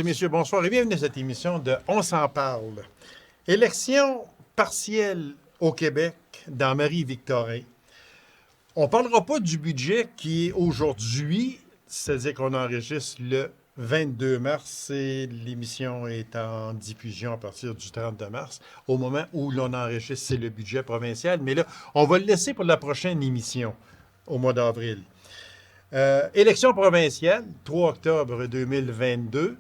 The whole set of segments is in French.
messieurs, bonsoir et bienvenue à cette émission de On s'en parle. Élection partielle au Québec dans Marie-Victorin. On ne parlera pas du budget qui est aujourd'hui, c'est-à-dire qu'on enregistre le 22 mars et l'émission est en diffusion à partir du 30 mars. Au moment où l'on enregistre, c'est le budget provincial. Mais là, on va le laisser pour la prochaine émission au mois d'avril. Élection provinciale, 3 octobre 2022.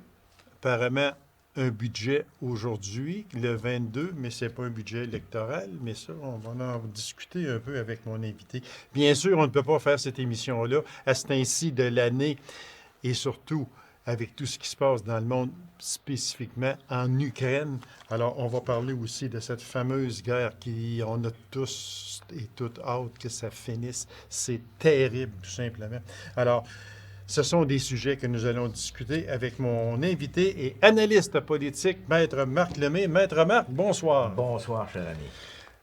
Apparemment, un budget aujourd'hui, le 22, mais ce n'est pas un budget électoral. Mais ça, on va en discuter un peu avec mon invité. Bien sûr, on ne peut pas faire cette émission-là à ce temps-ci de l'année et surtout avec tout ce qui se passe dans le monde, spécifiquement en Ukraine. Alors, on va parler aussi de cette fameuse guerre qui, on a tous et toutes hâte que ça finisse. C'est terrible, tout simplement. Alors, ce sont des sujets que nous allons discuter avec mon invité et analyste politique, Maître Marc Lemay. Maître Marc, bonsoir. Bonsoir, cher ami.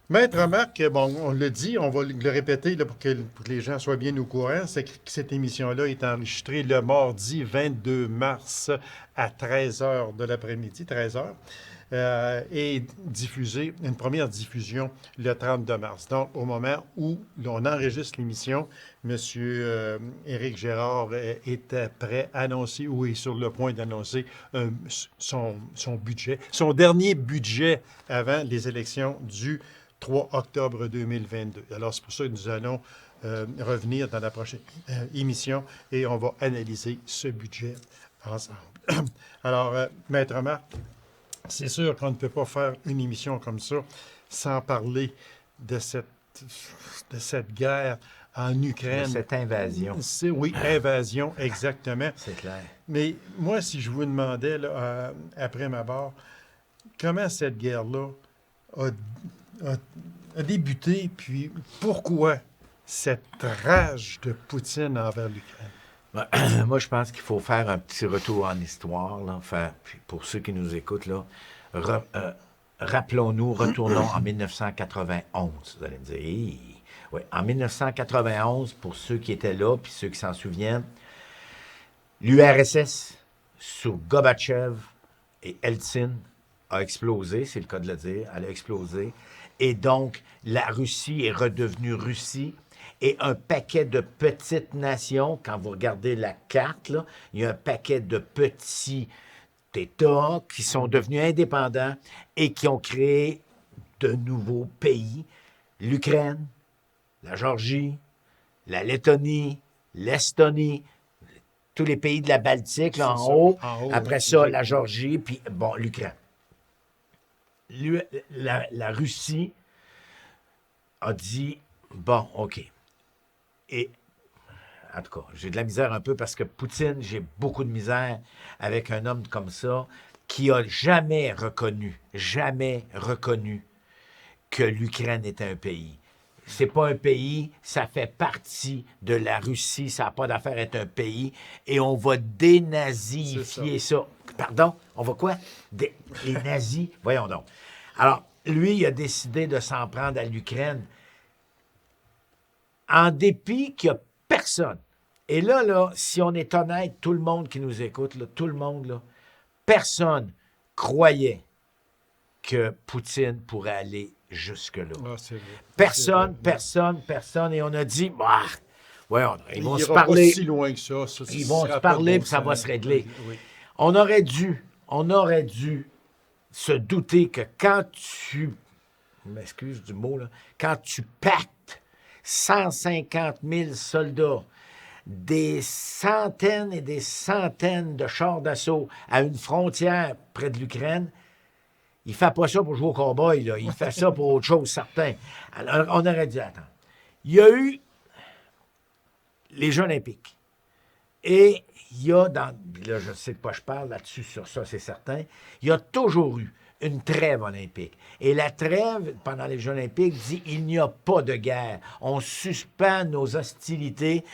Maître Marc, bon, on le dit, on va le répéter là, pour que les gens soient bien au courant, c'est que cette émission-là est enregistrée le mardi 22 mars à 13 h de l'après-midi, 13 h, et diffusée, une première diffusion le 32 mars. Donc, au moment où l'on enregistre l'émission, M. Éric Gérard était prêt à annoncer ou est sur le point d'annoncer son budget, son dernier budget avant les élections du 3 octobre 2022. Alors, c'est pour ça que nous allons revenir dans la prochaine émission et on va analyser ce budget ensemble. Alors, Maître Marc, c'est sûr qu'on ne peut pas faire une émission comme ça sans parler de cette guerre en Ukraine. De cette invasion. Oui, invasion, exactement. C'est clair. Mais moi, si je vous demandais, là, après ma barre, comment cette guerre-là a débuté, puis pourquoi cette rage de Poutine envers l'Ukraine? Moi, je pense qu'il faut faire un petit retour en histoire. Là. Enfin, pour ceux qui nous écoutent, là, rappelons-nous, retournons en 1991. Vous allez me dire, oui, en 1991, pour ceux qui étaient là, puis ceux qui s'en souviennent, l'URSS, sous Gorbatchev et Eltsine, a explosé, c'est le cas de le dire, elle a explosé. Et donc, la Russie est redevenue Russie. Et un paquet de petites nations, quand vous regardez la carte, là, il y a un paquet de petits États qui sont devenus indépendants et qui ont créé de nouveaux pays. L'Ukraine, la Géorgie, la Lettonie, l'Estonie, tous les pays de la Baltique, là, en haut. Après ça, la Géorgie, puis, bon, l'Ukraine. La Russie a dit, bon, OK. Et, en tout cas, j'ai de la misère un peu parce que Poutine, j'ai beaucoup de misère avec un homme comme ça qui a jamais reconnu que l'Ukraine était un pays. C'est pas un pays, ça fait partie de la Russie, ça n'a pas d'affaire à être un pays, et on va dénazifier ça. Pardon? On va quoi? Les nazis? Voyons donc. Alors, lui, il a décidé de s'en prendre à l'Ukraine en dépit qu'il n'y a personne. Et là, si on est honnête, tout le monde qui nous écoute, là, tout le monde, là, personne croyait que Poutine pourrait aller jusque-là. Ah, c'est vrai. Personne. Et on a dit, bah, voyons, ils vont se pas parler. si loin que ça. Ils vont se parler, puis ça va se régler. Oui. On aurait dû se douter que quand tu, m'excuse du mot, là, quand tu pactes 150 000 soldats, des centaines et des centaines de chars d'assaut à une frontière près de l'Ukraine, il ne fait pas ça pour jouer au cow-boy, là. Il fait ça pour autre chose, certain. Alors, on aurait dû attendre. Il y a eu les Jeux olympiques. Et il y a, là, je sais de quoi je parle là-dessus, sur ça, c'est certain, il y a toujours eu une trêve olympique. Et la trêve, pendant les Jeux olympiques, dit il n'y a pas de guerre. On suspend nos hostilités,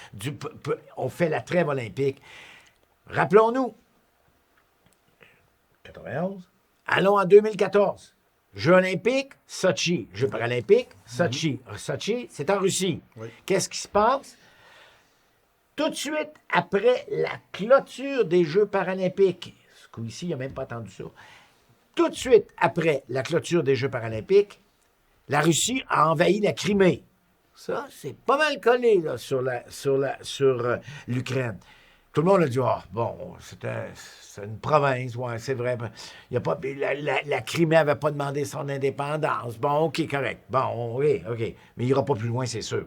on fait la trêve olympique. Rappelons-nous, 91, allons en 2014. Jeux olympiques, Sochi. Jeux paralympiques, Sochi. Sochi, c'est en Russie. Oui. Qu'est-ce qui se passe? Tout de suite après la clôture des Jeux paralympiques, coup ici, il n'a même pas attendu ça. Tout de suite après la clôture des Jeux paralympiques, la Russie a envahi la Crimée. Ça, c'est pas mal collé là, sur l'Ukraine. Tout le monde a dit, bon, c'est une province, ouais, c'est vrai. Il y a pas, la Crimée n'avait pas demandé son indépendance. Bon, OK, correct. Bon, OK. Mais il n'ira pas plus loin, c'est sûr.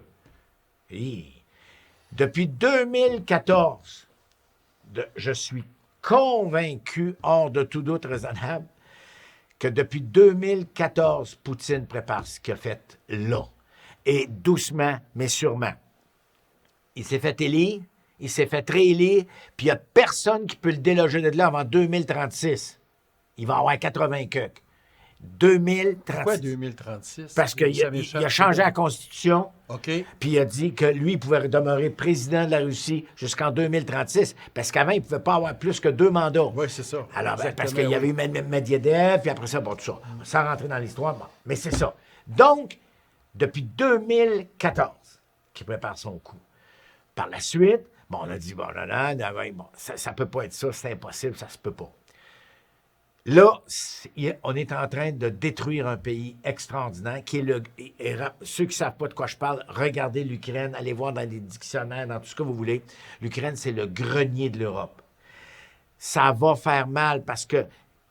Et depuis 2014, je suis convaincu, hors de tout doute raisonnable, que depuis 2014, Poutine prépare ce qu'il a fait là. Et doucement, mais sûrement. Il s'est fait élire, il s'est fait réélire, puis il n'y a personne qui peut le déloger de là avant 2036. Il va avoir 80 queues. 2036. Pourquoi 2036? Parce qu'il a changé la Constitution, OK. puis il a dit que lui, il pouvait demeurer président de la Russie jusqu'en 2036, parce qu'avant, il ne pouvait pas avoir plus que 2 mandats. Oui, c'est ça. Alors, parce qu'il y avait eu Medvedev, puis après ça, bon, tout ça. Sans rentrer dans l'histoire, bon. Mais c'est ça. Donc, depuis 2014, qu'il prépare son coup. Par la suite, bon, on a dit, bon, ça ne peut pas être ça, c'est impossible, ça se peut pas. Là, on est en train de détruire un pays extraordinaire qui est ceux qui ne savent pas de quoi je parle, regardez l'Ukraine, allez voir dans les dictionnaires, dans tout ce que vous voulez. L'Ukraine, c'est le grenier de l'Europe. Ça va faire mal parce que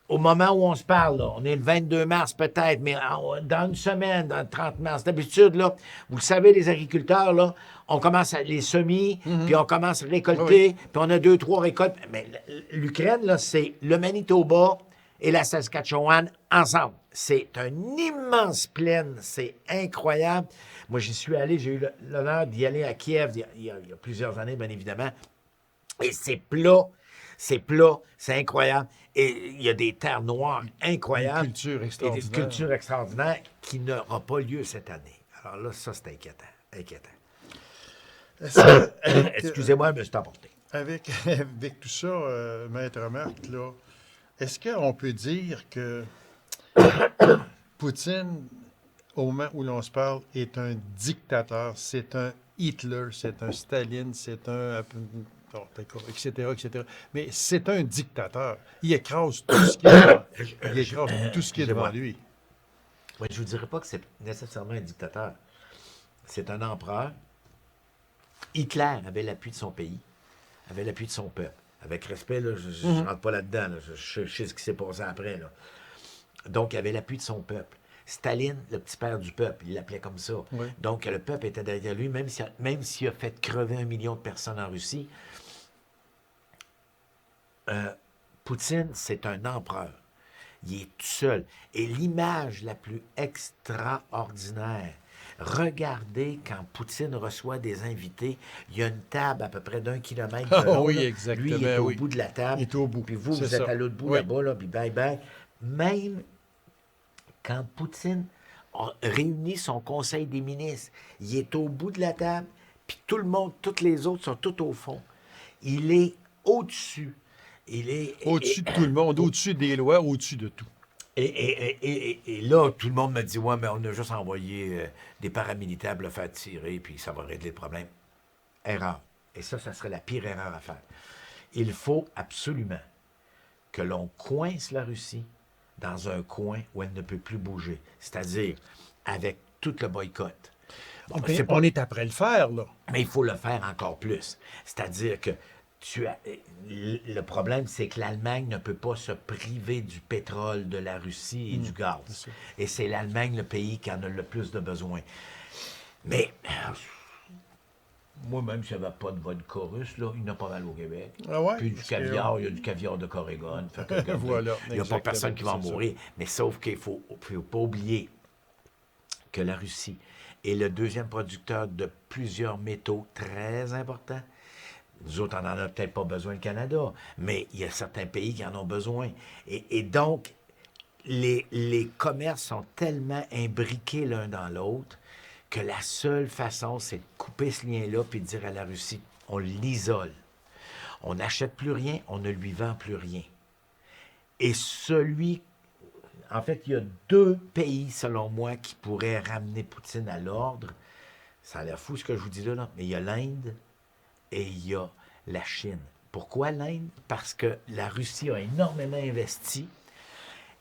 au moment où on se parle, là, on est le 22 mars peut-être, mais dans une semaine, dans le 30 mars, d'habitude, là, vous le savez, les agriculteurs, là, on commence à les semis, puis on commence à récolter, puis on a 2-3 récoltes. Mais l'Ukraine, là, c'est le Manitoba et la Saskatchewan ensemble. C'est un immense plaine, c'est incroyable. Moi, j'y suis allé, j'ai eu l'honneur d'y aller à Kiev il y a plusieurs années, bien évidemment. Et c'est plat, c'est incroyable. Et il y a des terres noires incroyables. Une culture extraordinaire. Et une culture extraordinaire qui n'aura pas lieu cette année. Alors là, ça, c'est inquiétant. Excusez-moi, je me suis emporté. Avec tout ça, Maître Marc, là, est-ce qu'on peut dire que Poutine, au moment où l'on se parle, est un dictateur, c'est un Hitler, c'est un Staline, c'est un... etc. Mais c'est un dictateur. Il écrase tout ce qui est devant lui. Oui, je ne vous dirais pas que c'est nécessairement un dictateur. C'est un empereur. Hitler avait l'appui de son pays, avait l'appui de son peuple. Avec respect, là, je ne rentre pas là-dedans. Là. Je sais ce qui s'est passé après. Là. Donc, il avait l'appui de son peuple. Staline, le petit père du peuple, il l'appelait comme ça. Oui. Donc, le peuple était derrière lui, même s'il a fait crever 1 million de personnes en Russie. Poutine, c'est un empereur. Il est tout seul. Et l'image la plus extraordinaire, regardez quand Poutine reçoit des invités, il y a une table à peu près d'1 kilomètre de long. Oui, là. exactement. Lui, il est au bout de la table. Il est au bout. Puis vous C'est êtes ça. à l'autre bout Oui. là-bas, là, puis bye-bye. Même quand Poutine réunit son conseil des ministres, il est au bout de la table, puis tout le monde, tous les autres sont tout au fond. Il est au-dessus. Il est Au-dessus de tout le monde, au-dessus des lois, au-dessus de tout. Et là, tout le monde me dit, ouais, mais on a juste envoyé des paramilitaires pour le faire tirer, puis ça va régler le problème. Erreur. Et ça serait la pire erreur à faire. Il faut absolument que l'on coince la Russie dans un coin où elle ne peut plus bouger. C'est-à-dire avec tout le boycott. Bon, On est après le faire, là. mais il faut le faire encore plus. C'est-à-dire que le problème, c'est que l'Allemagne ne peut pas se priver du pétrole de la Russie et du gaz. Et c'est l'Allemagne, le pays qui en a le plus de besoin. Mais moi-même, si j'avais pas de vodka russe, là, il n'y en a pas mal au Québec. Ah ouais? Puis du caviar, il y a du caviar de Corrigan. Voilà, il n'y a pas personne qui va en c'est ça. mourir. Mais sauf qu'il ne faut pas oublier que la Russie est le deuxième producteur de plusieurs métaux très importants. Nous autres, on n'en a peut-être pas besoin, le Canada, mais il y a certains pays qui en ont besoin. Et donc, les commerces sont tellement imbriqués l'un dans l'autre que la seule façon, c'est de couper ce lien-là puis de dire à la Russie, on l'isole. On n'achète plus rien, on ne lui vend plus rien. Et en fait, il y a 2 pays, selon moi, qui pourraient ramener Poutine à l'ordre. Ça a l'air fou ce que je vous dis là, mais il y a l'Inde et il y a la Chine. Pourquoi l'Inde? Parce que la Russie a énormément investi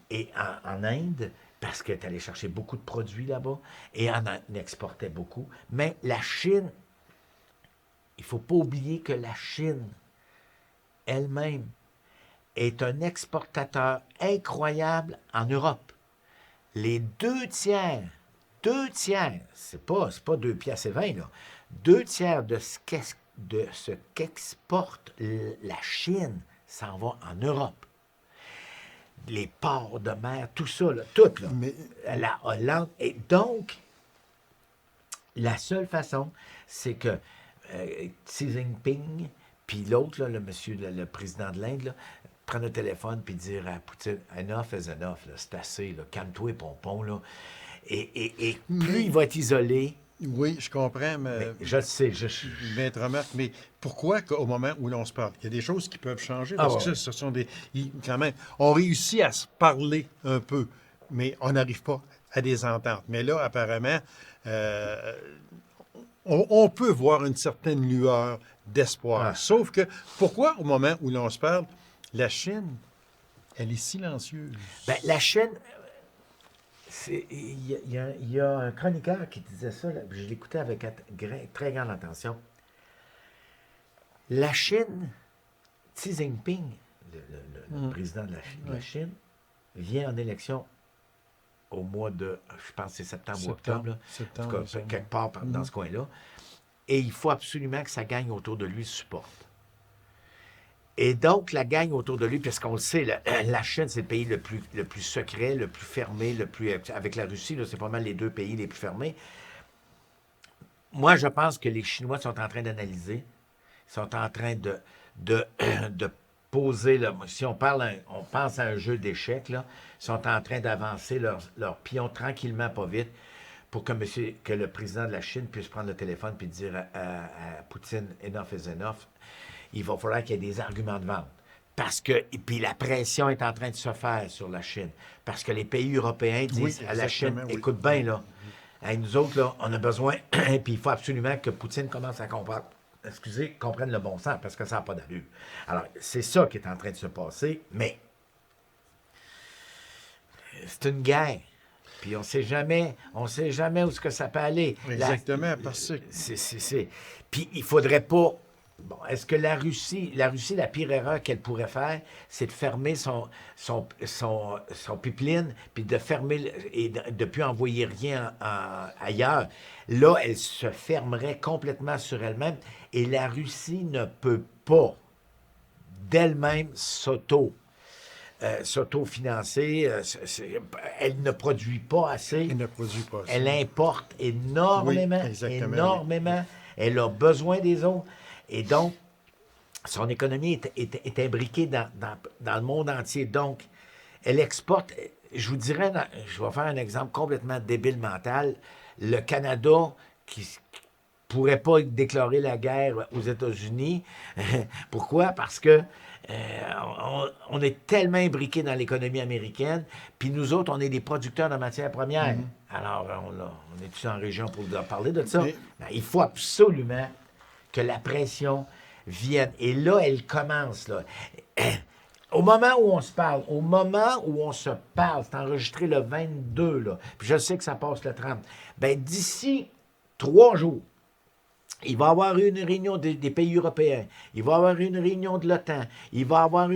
et en Inde, parce qu'elle est allée chercher beaucoup de produits là-bas et en exportait beaucoup. Mais la Chine, il ne faut pas oublier que la Chine elle-même est un exportateur incroyable en Europe. Les deux tiers, c'est pas 2 piastres et 20, là, 2 tiers de ce qu'exporte la Chine s'en va en Europe. Les ports de mer, tout ça, là, tout, là, Mais la Hollande. Et donc, la seule façon, c'est que Xi Jinping, puis l'autre, là, le monsieur, le président de l'Inde, là, prendre le téléphone puis dire à Poutine, enough is enough, là, c'est assez, là, calme-toi, pompon, là. Et plus il va être isolé, oui, je comprends, mais je le sais, Maître remarque, mais pourquoi qu'au moment où l'on se parle, il y a des choses qui peuvent changer, parce que ouais. ce sont quand même, on réussit à se parler un peu, mais on n'arrive pas à des ententes. Mais là, apparemment, on peut voir une certaine lueur d'espoir. Ah. Sauf que, pourquoi au moment où l'on se parle, la Chine, elle est silencieuse? Ben, la Chine, il y a un chroniqueur qui disait ça, là, je l'écoutais avec très grande attention. La Chine, Xi Jinping, le président de la Chine, vient en élection au mois de, je pense que c'est septembre ou octobre, là, en tout cas, quelque part dans ce coin-là. Et il faut absolument que ça gagne autour de lui le support. Et donc, la gang autour de lui, puisqu'on le sait, la Chine, c'est le pays le plus secret, le plus fermé, avec la Russie, là, c'est pas mal les deux pays les plus fermés. Moi, je pense que les Chinois sont en train d'analyser, sont en train de poser, là, si on pense à un jeu d'échecs, là, sont en train d'avancer leur pion tranquillement, pas vite, pour que le président de la Chine puisse prendre le téléphone et dire à Poutine, enough is enough. Il va falloir qu'il y ait des arguments de vente. Et puis la pression est en train de se faire sur la Chine. Parce que les pays européens disent à la Chine, écoute bien, là, nous autres, là, on a besoin, et puis il faut absolument que Poutine commence à comprendre, comprenne le bon sens, parce que ça n'a pas d'allure. Alors, c'est ça qui est en train de se passer, mais c'est une guerre. Puis on ne sait jamais où est-ce que ça peut aller. Exactement, parce que... Puis il ne faudrait pas... Bon, est-ce que la Russie, la pire erreur qu'elle pourrait faire, c'est de fermer son pipeline, puis de fermer et de ne plus envoyer rien ailleurs. Là, elle se fermerait complètement sur elle-même et la Russie ne peut pas d'elle-même s'auto-financer. Elle ne produit pas assez. Elle ne produit pas assez. Elle importe énormément, énormément. Elle a besoin des autres. Et donc, son économie est imbriquée dans le monde entier. Donc, elle exporte, je vous dirais, je vais faire un exemple complètement débile mental. Le Canada, qui ne pourrait pas déclarer la guerre aux États-Unis. Pourquoi? Parce que on est tellement imbriqués dans l'économie américaine, puis nous autres, on est des producteurs de matières premières. Alors, on est-tu en région pour parler de ça? Ben, il faut absolument que la pression vienne. Et là, elle commence, là. Au moment où on se parle, c'est enregistré le 22, là, puis je sais que ça passe le 30, bien, d'ici 3 jours, il va y avoir une réunion des pays européens, il va y avoir une réunion de l'OTAN, il va y avoir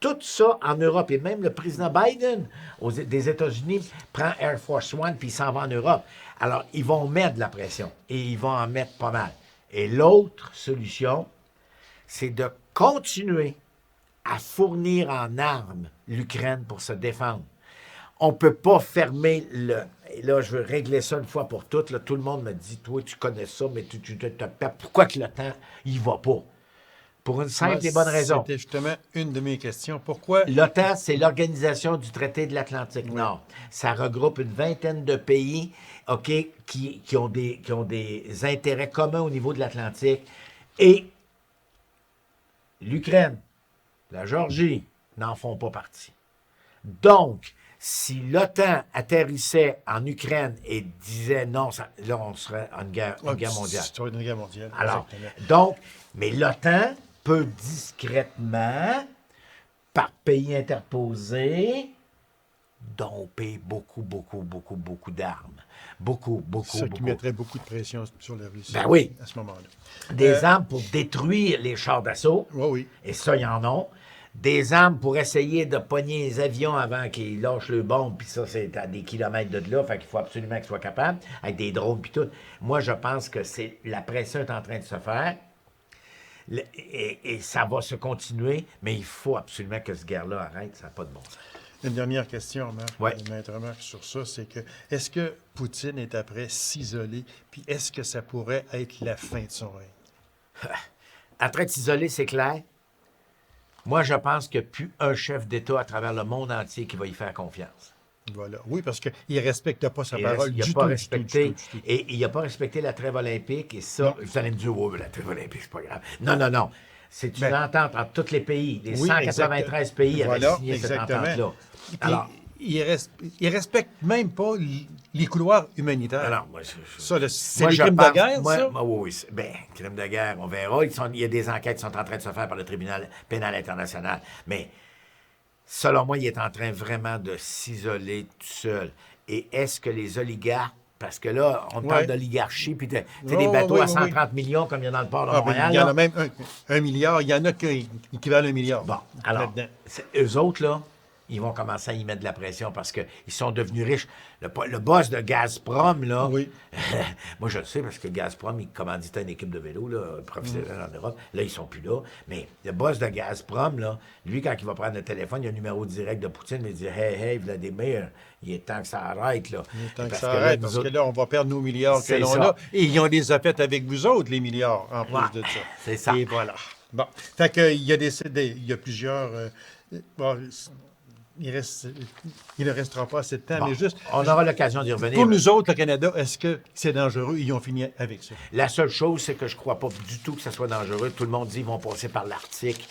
tout ça en Europe. Et même le président Biden des États-Unis prend Air Force One puis il s'en va en Europe. Alors, ils vont mettre de la pression et ils vont en mettre pas mal. Et l'autre solution, c'est de continuer à fournir en armes l'Ukraine pour se défendre. On ne peut pas fermer Et là, je veux régler ça une fois pour toutes. Là, tout le monde me dit, toi, tu connais ça, mais tu te perds. Pourquoi que l'OTAN, il ne va pas? Pour une simple et bonne raison. C'était justement une de mes questions. Pourquoi? L'OTAN, c'est l'Organisation du traité de l'Atlantique Nord. Ça regroupe une vingtaine de pays, OK, qui ont des intérêts communs au niveau de l'Atlantique. Et l'Ukraine, la Géorgie n'en font pas partie. Donc, si l'OTAN atterrissait en Ukraine et disait non, là, on serait en guerre mondiale. C'est une guerre mondiale. Alors, exactement. donc, mais l'OTAN peut discrètement, par pays interposé, domper beaucoup d'armes. Beaucoup. Ce qui mettrait beaucoup de pression sur la Russie Ben oui. à ce moment-là. Des armes pour détruire les chars d'assaut. Oui, oui. Et ça, ils en ont. Des armes pour essayer de pogner les avions avant qu'ils lâchent le bombe, puis ça, c'est à des kilomètres de là, fait qu'il faut absolument qu'ils soient capables, avec des drones, puis tout. Moi, je pense que la pression est en train de se faire, et ça va se continuer, mais il faut absolument que cette guerre-là arrête, ça n'a pas de bon sens. Une dernière question, Marc, Ouais. Maître Marc, sur ça, c'est que est-ce que Poutine est après s'isoler, puis est-ce que ça pourrait être la fin de son règne? En train de s'isoler, c'est clair. Moi, je pense qu'il n'y a plus un chef d'État à travers le monde entier qui va y faire confiance. Voilà. Oui, parce qu'il ne respecte pas sa parole Il n'a du pas tout, respecté, du tout. et il n'a pas respecté la trêve olympique, et ça, Non. vous allez me dire, oh, la trêve olympique, c'est pas grave. Non. C'est une entente entre tous les pays. Les Oui, 193 pays avaient voilà, signé cette exactement. entente-là. Puis, Alors, il respecte même pas les couloirs humanitaires. alors, moi, Ça, c'est moi, les je crimes pense- de guerre, moi- ça? moi, oui. Ben, crimes de guerre, on verra. Il y a des enquêtes qui sont en train de se faire par le tribunal pénal international. Mais, selon moi, il est en train vraiment de s'isoler tout seul. Et est-ce que les oligarques, parce que là, on parle Ouais. d'oligarchie, puis t'as Oh, des bateaux oui, à oui, 130 millions, comme il y en a dans le port de Ah, ben, Montréal. il y en là. a même un milliard. Il y en a qui valent un milliard. Bon, alors, là-dedans. eux autres, là, ils vont commencer à y mettre de la pression parce qu'ils sont devenus riches. Le boss de Gazprom, là, Oui. moi je le sais parce que Gazprom, il commanditait une équipe de vélo là, professionnelle en Europe. Là, ils sont plus là. Mais le boss de Gazprom, là, lui, quand il va prendre le téléphone, il y a un numéro direct de Poutine, il dit Hey, Vladimir, il est temps que ça arrête. Là. Il est temps que Parce ça là, arrête, nous parce autres- que là, on va perdre nos milliards que C'est l'on ça. a. Et ils ont des affaires avec vous autres, les milliards, en plus Ouais, de ça. c'est ça. Et voilà. Bon. Fait que, il y a plusieurs... bon, il ne restera pas assez de temps, Bon, mais juste... on aura l'occasion d'y revenir. Pour nous autres, le Canada, est-ce que c'est dangereux? Ils ont fini avec ça. La seule chose, c'est que je crois pas du tout que ça soit dangereux. Tout le monde dit qu'ils vont passer par l'Arctique.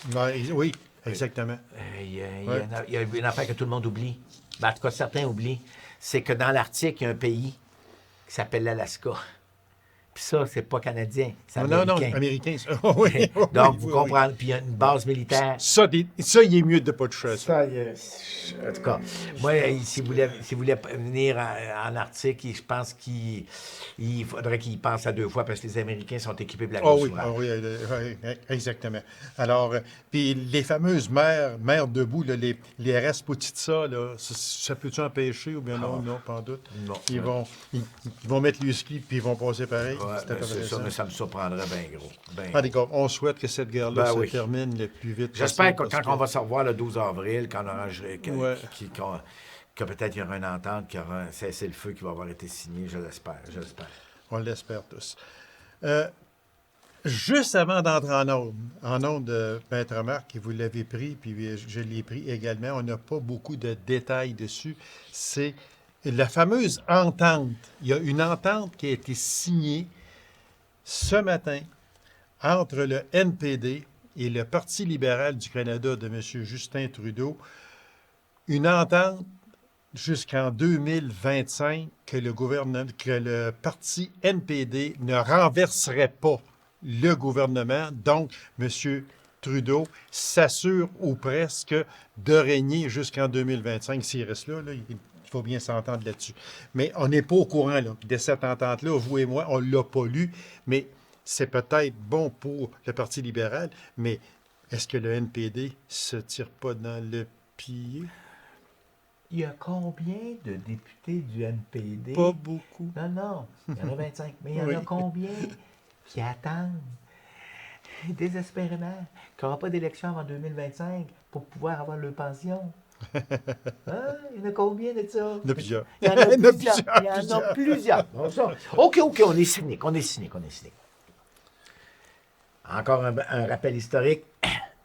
Oui, exactement. Il y a une affaire que tout le monde oublie. Ben, en tout cas, certains oublient. C'est que dans l'Arctique, il y a un pays qui s'appelle l'Alaska. Puis ça, c'est pas canadien, c'est américain. américain. Ça. Oui, Donc, oui, vous oui, comprenez. Puis il y a une base militaire. Ça, il est mieux de ne pas toucher à ça. En tout cas, moi, s'il voulait venir en Arctique, je pense qu'il faudrait qu'il pense à deux fois parce que les Américains sont équipés de la grosse ouvrage. Oui, exactement. Alors, puis les fameuses mers debout, là, les Rasputitsa, là, ça peut-tu empêcher ou bien non, pas en doute? Non. Ils vont mettre le ski puis ils vont passer pareil. Ouais, C'est à peu c'est près ça, ça. mais ça me surprendrait bien gros. Ben En tout cas, on souhaite que cette guerre-là Ben se oui. termine le plus vite J'espère que possible, quand parce on va se revoir le 12 avril, Ouais. que peut-être il y aura une entente, qu'il y aura un cessez-le-feu qui va avoir été signé, je l'espère. On l'espère tous. Juste avant d'entrer en onde, Maître Marc, et vous l'avez pris, puis je l'ai pris également, on n'a pas beaucoup de détails dessus. C'est la fameuse entente. Il y a une entente qui a été signée ce matin entre le NPD et le Parti libéral du Canada de M. Justin Trudeau. Une entente jusqu'en 2025 que le parti NPD ne renverserait pas le gouvernement. Donc, M. Trudeau s'assure ou presque de régner jusqu'en 2025. S'il reste là, il faut bien s'entendre là-dessus. Mais on n'est pas au courant là, de cette entente-là. Vous et moi, on ne l'a pas lu, mais c'est peut-être bon pour le Parti libéral. Mais est-ce que le NPD se tire pas dans le pied? Il y a combien de députés du NPD? Pas beaucoup. Non, il y en a 25. Mais il y en Oui. a combien qui attendent désespérément qu'il n'y aura pas d'élection avant 2025 pour pouvoir avoir leur pension? Hein? Il y en a combien de ça? Il y en a plusieurs. Il y en a Il y en a plusieurs. Il y en a plusieurs. plusieurs. Bon, ça. OK, on est cynique. Encore un rappel historique.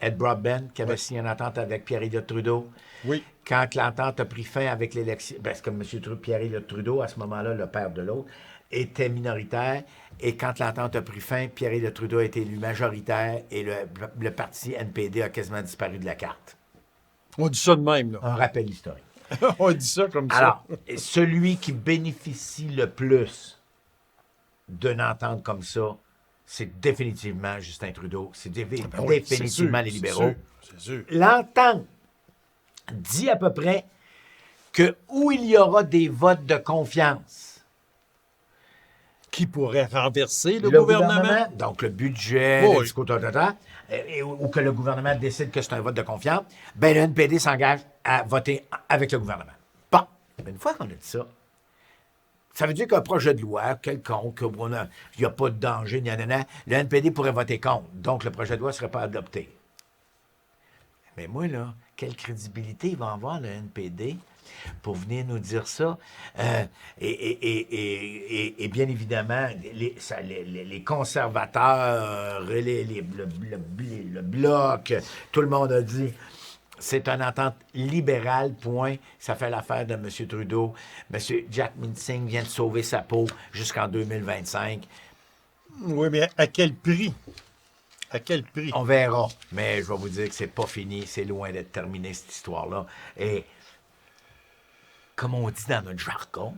Ed Broadbent, qui avait signé une entente avec Pierre-Éliott Trudeau. Oui. Quand l'entente a pris fin avec l'élection, parce que M. Pierre-Éliott Trudeau, à ce moment-là, le père de l'autre, était minoritaire. Et quand l'entente a pris fin, Pierre-Éliott Trudeau a été élu majoritaire et le parti NPD a quasiment disparu de la carte. On dit ça de même, là. Un rappel historique. On dit ça comme Alors, ça. celui qui bénéficie le plus d'une entente comme ça, c'est définitivement Justin Trudeau. C'est Ben oui, définitivement c'est les sûr, libéraux. C'est sûr. L'entente dit à peu près que où il y aura des votes de confiance, Qui pourrait renverser le gouvernement? donc le budget, Oui. le discours, ou que le gouvernement décide que c'est un vote de confiance, ben le NPD s'engage à voter avec le gouvernement. Bon, mais une fois qu'on a dit ça, ça veut dire qu'un projet de loi quelconque, il n'y a pas de danger, le NPD pourrait voter contre, donc le projet de loi ne serait pas adopté. Mais moi, là, quelle crédibilité il va avoir le NPD pour venir nous dire ça? Et bien évidemment, les conservateurs, le Bloc, tout le monde a dit c'est une entente libérale, point. Ça fait l'affaire de M. Trudeau. M. Jack Minsing vient de sauver sa peau jusqu'en 2025. Oui, mais à quel prix? À quel prix? On verra. Mais je vais vous dire que c'est pas fini. C'est loin d'être terminé, cette histoire-là. Et comme on dit dans notre jargon,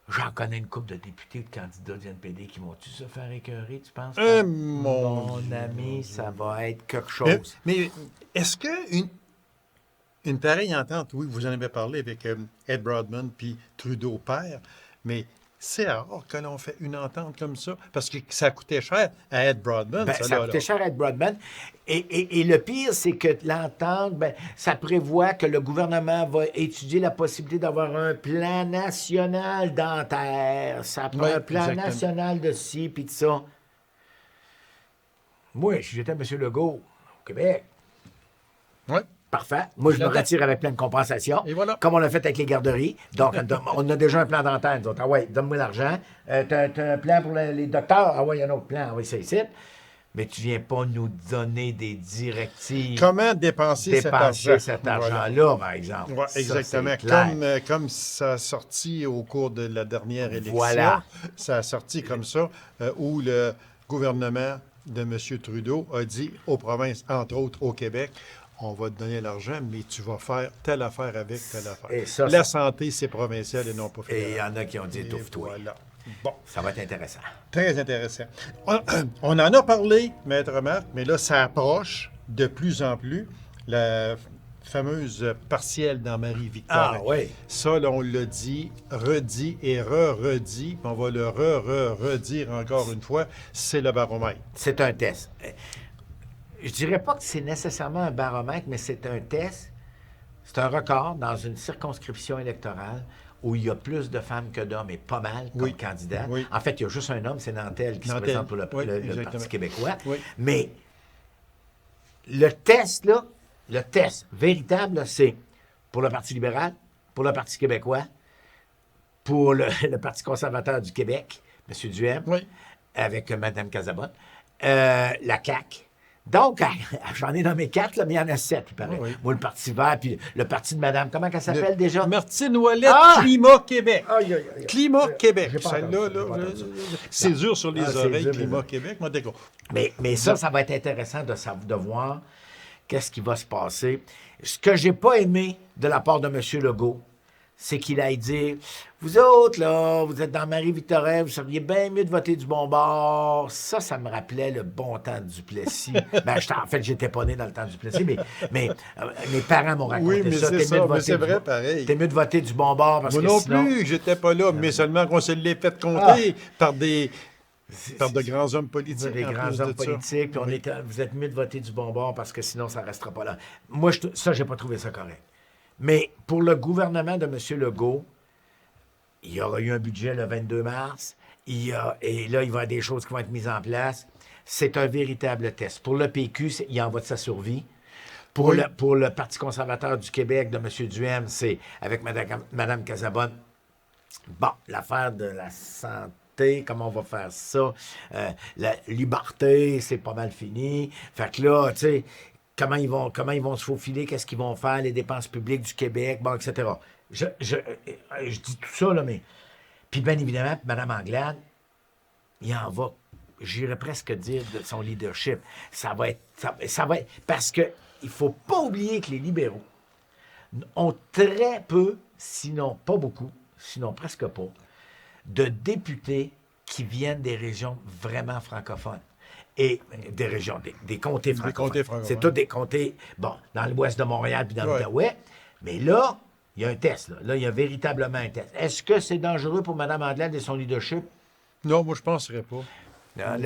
j'en connais une couple de députés ou de candidats du NPD qui vont-tu se faire écœurer, tu penses? Mon ami, ça va être quelque Mais, chose. mais est-ce une pareille entente, oui, vous en avez parlé avec Ed Broadman puis Trudeau père, mais c'est rare que l'on fait une entente comme ça, parce que ça coûtait cher à Ed Broadman. Ben, ça coûtait cher à Ed Broadman. Et le pire, c'est que l'entente, ben, ça prévoit que le gouvernement va étudier la possibilité d'avoir un plan national dentaire. Ça prend Ouais, un plan exactement. national de ci puis de ça. Moi, si j'étais M. Legault au Québec, Oui. parfait. Moi, je me J'adore. retire avec plein de compensation. Et voilà. Comme on l'a fait avec les garderies. Donc, on a déjà un plan dentaire. Nous autres. Ah ouais, donne-moi l'argent. T'as un plan pour les docteurs? Ah ouais, il y a un autre plan. Ah oui, c'est ici. Mais tu viens pas nous donner des directives. Comment dépenser cet argent? cet Voilà. argent-là, par exemple. Ouais, Ça, exactement. c'est clair. Comme ça a sorti au cours de la dernière élection, Voilà. ça a sorti comme ça, où le gouvernement de M. Trudeau a dit aux provinces, entre autres au Québec, on va te donner l'argent, mais tu vas faire telle affaire avec telle affaire. Et ça, La santé, c'est provincial et non pas Et il y fédéral. en a qui ont dit Et étouffe-toi. voilà. Bon, Ça va être intéressant. très intéressant. On en a parlé, Maître Marc, mais là, ça approche de plus en plus. La fameuse partielle dans Marie-Victorin. Ah oui. Ça, là, on l'a dit, redit et redit. On va le redire encore une fois. C'est le baromètre. C'est un test. Je dirais pas que c'est nécessairement un baromètre, mais c'est un test. C'est un record dans une circonscription électorale où il y a plus de femmes que d'hommes, et pas mal comme Oui. candidats. Oui. En fait, il y a juste un homme, c'est Nantel, qui se Nantel. présente pour le Oui, Parti québécois. Oui. Mais le test, là, le test véritable, là, c'est pour le Parti libéral, pour le Parti québécois, pour le Parti conservateur du Québec, M. Duhem, Oui. avec Mme Casabonne, la CAQ. Donc, j'en ai nommé 4, là, mais il y en a 7, il paraît. Oui. Moi, le Parti vert, puis le Parti de Mme, comment elle s'appelle déjà? Martine Ouellette, Ah! Climat Québec. Aïe, aïe, aïe. Climat Québec. J'ai pas Celle-là, entendu ça, là, j'ai pas entendu ça. c'est dur sur les Ah, c'est oreilles, dur, Climat mais- Québec. Moi, d'accord. Mais ça va être intéressant de voir qu'est-ce qui va se passer. Ce que j'ai pas aimé de la part de M. Legault, c'est qu'il a dit « Vous autres, là, vous êtes dans Marie-Victorin, vous seriez bien mieux de voter du bon bord. » Ça me rappelait le bon temps de Duplessis. En fait, j'étais pas né dans le temps de Duplessis, mais mes parents m'ont raconté Oui, mais ça. c'est T'es ça, mieux de mais voter c'est du vrai, bon- pareil. T'es mieux de voter du bon bord parce Moi que non sinon... plus, j'étais pas là, mais seulement qu'on se l'ait fait compter par de grands hommes politiques. Des en grands plus hommes de ça. politiques, puis vous êtes mieux de voter du bon bord parce que sinon, ça ne restera pas là. Moi, ça, j'ai pas trouvé ça correct. Mais pour le gouvernement de M. Legault, il y aura eu un budget le 22 mars, et là, il va y avoir des choses qui vont être mises en place. C'est un véritable test. Pour le PQ, il en va de sa survie. Pour, Oui. pour le Parti conservateur du Québec de M. Duhem, c'est avec Mme Casabonne. Bon, l'affaire de la santé, comment on va faire ça? La liberté, c'est pas mal fini. Fait que là, tu sais, comment ils vont se faufiler, qu'est-ce qu'ils vont faire, les dépenses publiques du Québec, bon, etc. Je dis tout ça, là, mais... Puis bien évidemment, Mme Anglade, il en va, j'irais presque dire, de son leadership. Ça va être parce que il faut pas oublier que les libéraux ont très peu, sinon pas beaucoup, sinon presque pas, de députés qui viennent des régions vraiment francophones. Et des régions, des comtés francophones. comtés francophones. C'est tous des comtés, bon, dans l'ouest de Montréal puis dans Ouais. l'Outaouais. Mais là, il y a un test. Là, il y a véritablement un test. Est-ce que c'est dangereux pour Mme Anglade et son leadership? Non, moi, je ne penserais pas. Non,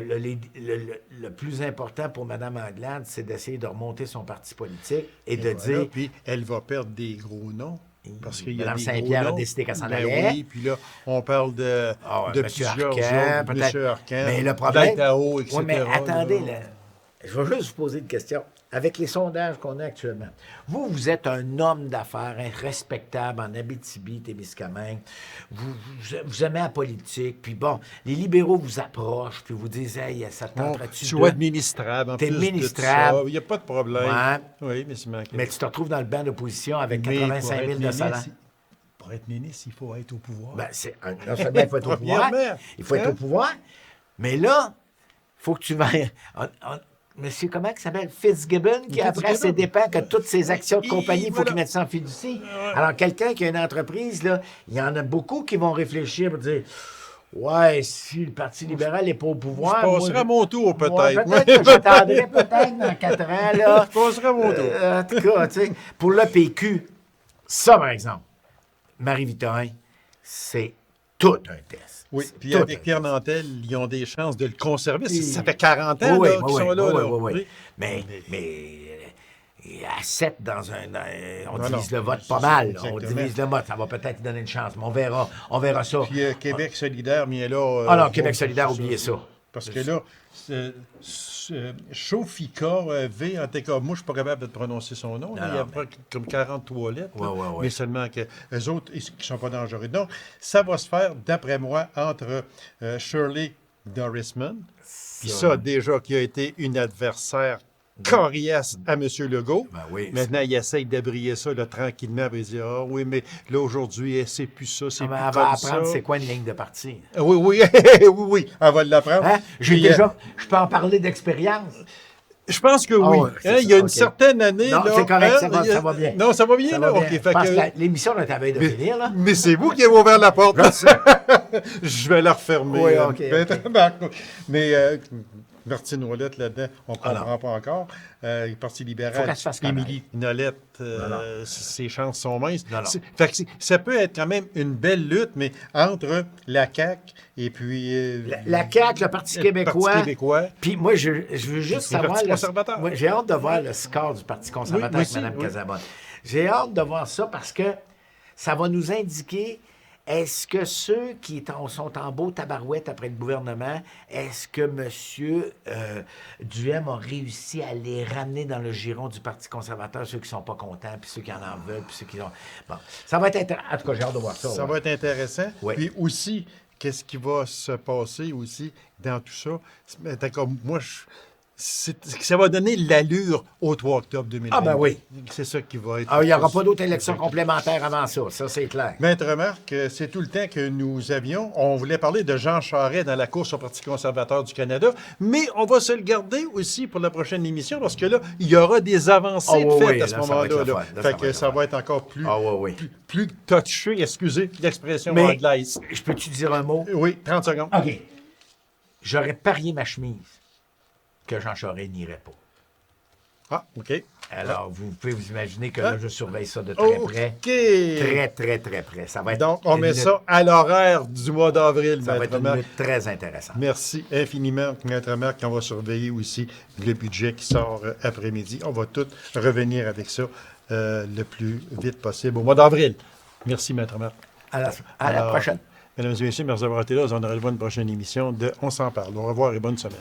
le plus important pour Mme Anglade, c'est d'essayer de remonter son parti politique et de Voilà, dire... puis elle va perdre des gros noms. Parce qu'il y a Mme des Saint-Pierre gros a noms. décidé qu'elle s'en Ben allait. oui, puis là, on parle de, Ah ouais, de M. plusieurs Arcan, autres, peut-être. M. Arcan, Mais le problème... d'Idaho, etc. Oui, mais attendez, là. là, je vais juste vous poser une question. Avec les sondages qu'on a actuellement, vous êtes un homme d'affaires respectable en Abitibi-Témiscamingue. Vous aimez la politique. Puis bon, les libéraux vous approchent, puis vous disent « Hey, ça te Bon, tenterait-tu tu de... es administrable en T'es plus ministrable. de ça. Il n'y a pas de problème. Ouais. Oui, mais c'est manqué. Mais tu te retrouves dans le banc d'opposition avec Mais 85 000 de salaire. Pour être ministre, il faut être au pouvoir. Ben, non seulement il faut être au pouvoir, Premièrement, il faut être hein? au pouvoir, mais là, il faut que tu vas... Monsieur, comment il s'appelle? Fitzgibbon, qui après Fitzgibbon. ses dépens que toutes ses actions de compagnie, il faut voilà. qu'il mette ça en fiducie. Alors, quelqu'un qui a une entreprise, là, il y en a beaucoup qui vont réfléchir pour dire ouais, si le Parti libéral n'est pas au pouvoir. Je passerai à mon tour, peut-être. Moi, peut-être que j'attendrai peut-être dans 4 ans, là. Je passerai à mon tour. En tout cas, tu sais, pour le PQ, ça, par exemple, Marie-Victorin, c'est tout un test. Oui, C'est puis tout avec un Pierre Nantel, ils ont des chances de le conserver. Ça fait 40 ans oui, là, oui, qu'ils sont oui, là. oui, là. oui, oui. Oui. Mais à 7 dans un... on Non, divise non, le vote c'est pas ça, mal. Là. On exactement. divise le vote. Ça va peut-être donner une chance, mais on verra ça. Puis Québec solidaire, mais là... Ah non, Québec solidaire, oubliez ça. Parce que là, Chofika V, en tout cas, moi, je ne suis pas capable de prononcer son nom. Là, Non, il y a mais- pas comme 43 lettres. là, Ouais, ouais, ouais. Mais seulement que les autres, qui ne sont pas dangereux. Donc, ça va se faire, d'après moi, entre Shirley Dorisman, puis ça, déjà, qui a été une adversaire coriace à M. Legault. Ben oui. Maintenant, il essaye d'abrier ça là, tranquillement. Puis il dit, ah oui, mais là, aujourd'hui, c'est plus ça, c'est Ah, mais plus elle comme va ça. apprendre c'est quoi une ligne de parti. Oui, oui, oui, oui, elle va l'apprendre. Hein? J'ai Puis, déjà... Je peux en parler d'expérience. je pense que Ah oui. ouais, c'est Hein, ça, il y a une ok. certaine année. Non, là, c'est correct, hein, ça va bien. Non, ça va bien, Ça là. va OK, bien. fait Parce que- que l'émission est à veille de finir, là. Mais c'est vous qui avez ouvert la porte. Je vais la refermer. Oui, OK, Mais Martine Ouellette, là-dedans, on ne comprend non. pas encore. Le Parti Faut libéral, qu'elle se fasse connaître. Émilie Nolette, Non. ses chances sont minces. Non, non. Fait que ça peut être quand même une belle lutte, mais entre la CAQ et puis... La CAQ, le Parti québécois. Parti québécois. Puis moi, je veux juste Le savoir... Parti conservateur. Moi, j'ai hâte de voir le score du Parti conservateur Oui, moi avec aussi, Mme oui. Casabonne. J'ai hâte de voir ça parce que ça va nous indiquer est-ce que ceux qui sont en beau tabarouette après le gouvernement, est-ce que M. Duhem a réussi à les ramener dans le giron du Parti conservateur, ceux qui sont pas contents, puis ceux qui en veulent, puis ceux qui ont... Bon, ça va être intéressant. En tout cas, j'ai hâte de voir ça. Ça ouais. va être intéressant. Oui. Puis aussi, qu'est-ce qui va se passer aussi dans tout ça? Comme moi, ça va donner l'allure au 3 octobre 2020. Ah, ben oui. C'est ça qui va être... Ah, il n'y aura pas d'autres élections complémentaires avant ça c'est clair. Maître remarque, c'est tout le temps que nous avions. On voulait parler de Jean Charest dans la course au Parti conservateur du Canada, mais on va se le garder aussi pour la prochaine émission, parce que là, il y aura des avancées de fait à ce là, ça va être moment-là. le là. fun. Là, Fait que ça va être encore plus, Ah, oui, oui. plus touché, excusez l'expression Mais- anglaise. Je peux-tu dire un mot? Oui, 30 secondes. OK. J'aurais parié ma chemise que Jean Charest n'irait pas. Ah, OK. Alors, vous pouvez vous imaginer que là, je surveille ça de très près. OK. Très, très, très près. Ça va être Donc, on une met lutte- ça à l'horaire du mois d'avril, Ça va Maître être une Marc. lutte très intéressante. Merci infiniment, Maître Marc. On va surveiller aussi le budget qui sort après-midi. On va tout revenir avec ça le plus vite possible au mois d'avril. Merci, Maître Marc. À la Alors, prochaine. Mesdames et messieurs, merci d'avoir été là. On aura une prochaine émission de On s'en parle. Au revoir et bonne semaine.